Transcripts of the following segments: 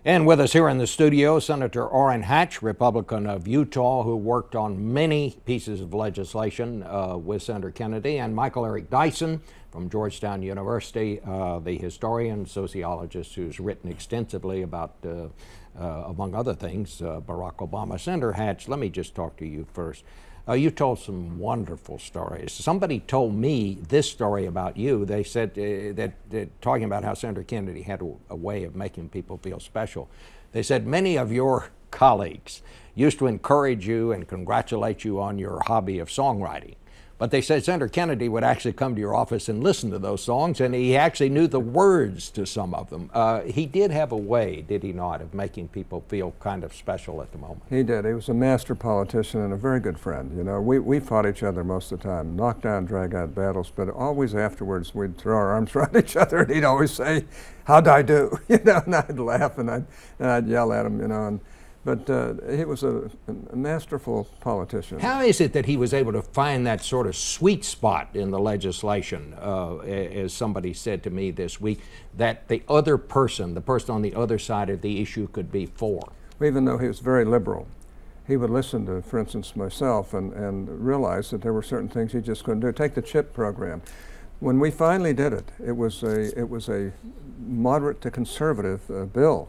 And with us here in the studio, Senator Orrin Hatch, Republican of Utah, who worked on many pieces of legislation with Senator Kennedy, and Michael Eric Dyson from Georgetown University, the historian, sociologist who's written extensively about, among other things, Barack Obama. Senator Hatch, let me just talk to you first. You told some wonderful stories. Somebody told me this story about you. They said that talking about how Senator Kennedy had a way of making people feel special. They said many of your colleagues used to encourage you and congratulate you on your hobby of songwriting. But they said Senator Kennedy would actually come to your office and listen to those songs, and he actually knew the words to some of them. He did have a way, did he not, of making people feel kind of special at the moment? He did. He was a master politician and a very good friend. You know, we fought each other most of the time, knock down, drag out battles, but always afterwards we'd throw our arms around each other, and he'd always say, "How'd I do?" You know, and I'd laugh and I'd yell at him, you know. But he was a masterful politician. How is it that he was able to find that sort of sweet spot in the legislation, as somebody said to me this week, that the other person, the person on the other side of the issue, could be for? Even though he was very liberal, he would listen to, for instance, myself and realize that there were certain things he just couldn't do. Take the CHIP program. When we finally did it, it was a moderate to conservative bill.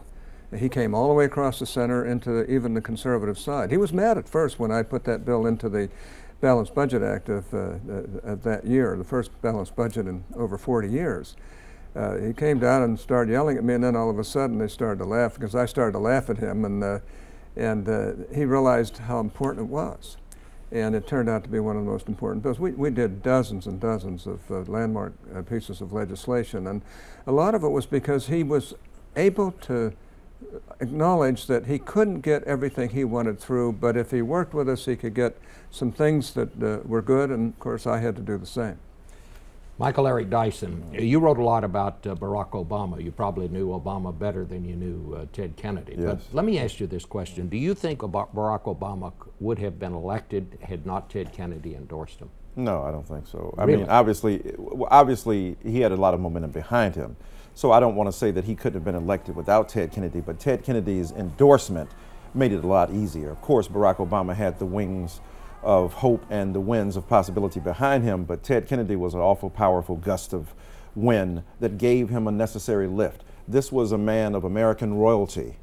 He came all the way across the center into even the conservative side. He was mad at first when I put that bill into the Balanced Budget Act of that year, the first balanced budget in over 40 years. He came down and started yelling at me, and then all of a sudden they started to laugh because I started to laugh at him, and he realized how important it was. And it turned out to be one of the most important bills. We did dozens and dozens of landmark pieces of legislation, and a lot of it was because he was able to acknowledge that he couldn't get everything he wanted through, but if he worked with us, he could get some things that were good, and of course I had to do the same. Michael Eric Dyson, you wrote a lot about Barack Obama. You probably knew Obama better than you knew Ted Kennedy. Yes. But let me ask you this question. Do you think Barack Obama would have been elected had not Ted Kennedy endorsed him? No, I don't think so. Really? I mean, obviously, he had a lot of momentum behind him. So I don't want to say that he couldn't have been elected without Ted Kennedy, but Ted Kennedy's endorsement made it a lot easier. Of course, Barack Obama had the wings of hope and the winds of possibility behind him, but Ted Kennedy was an awful powerful gust of wind that gave him a necessary lift. This was a man of American royalty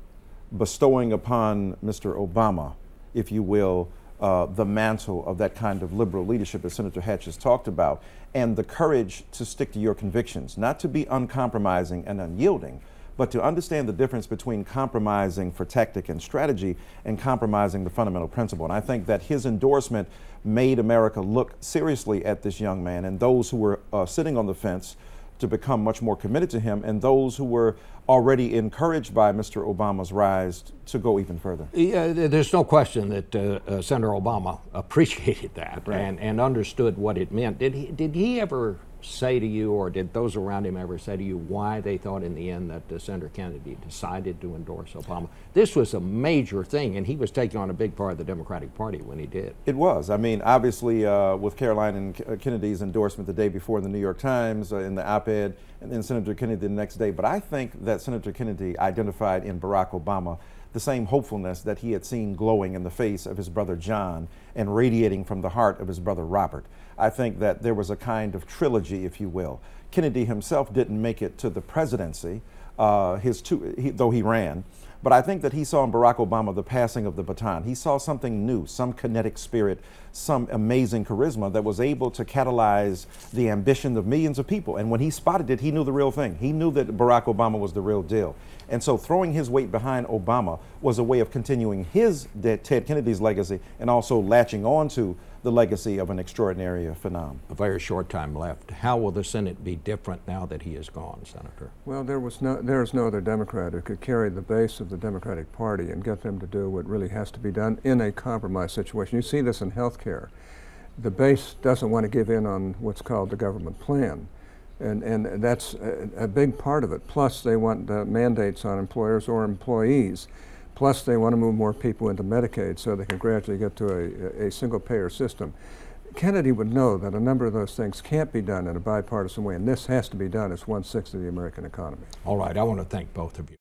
bestowing upon Mr. Obama, if you will, the mantle of that kind of liberal leadership that Senator Hatch has talked about, and the courage to stick to your convictions, not to be uncompromising and unyielding, but to understand the difference between compromising for tactic and strategy and compromising the fundamental principle. And I think that his endorsement made America look seriously at this young man and those who were sitting on the fence to become much more committed to him, and those who were already encouraged by Mr. Obama's rise to go even further. Yeah, there's no question that Senator Obama appreciated that, right, and understood what it meant. Did he ever say to you, or did those around him ever say to you, why they thought in the end that Senator Kennedy decided to endorse Obama? This was a major thing, and he was taking on a big part of the Democratic Party when he did. It was. I mean, obviously, with Caroline and Kennedy's endorsement the day before in the New York Times, in the op-ed, and then Senator Kennedy the next day. But I think that Senator Kennedy identified in Barack Obama the same hopefulness that he had seen glowing in the face of his brother John and radiating from the heart of his brother Robert. I think that there was a kind of trilogy, if you will. Kennedy himself didn't make it to the presidency, though he ran. But I think that he saw in Barack Obama the passing of the baton. He saw something new, some kinetic spirit, some amazing charisma that was able to catalyze the ambition of millions of people. And when he spotted it, he knew the real thing. He knew that Barack Obama was the real deal. And so throwing his weight behind Obama was a way of continuing Ted Kennedy's legacy and also latching on to the legacy of an extraordinary phenomenon. A very short time left. How will the Senate be different now that he is gone, Senator? Well, there is no other Democrat who could carry the base of the Democratic Party and get them to do what really has to be done in a compromise situation. You see this in health care. The base doesn't want to give in on what's called the government plan. And that's a big part of it. Plus, they want mandates on employers or employees. Plus, they want to move more people into Medicaid so they can gradually get to a single-payer system. Kennedy would know that a number of those things can't be done in a bipartisan way, and this has to be done as 1/6 of the American economy. All right, I want to thank both of you.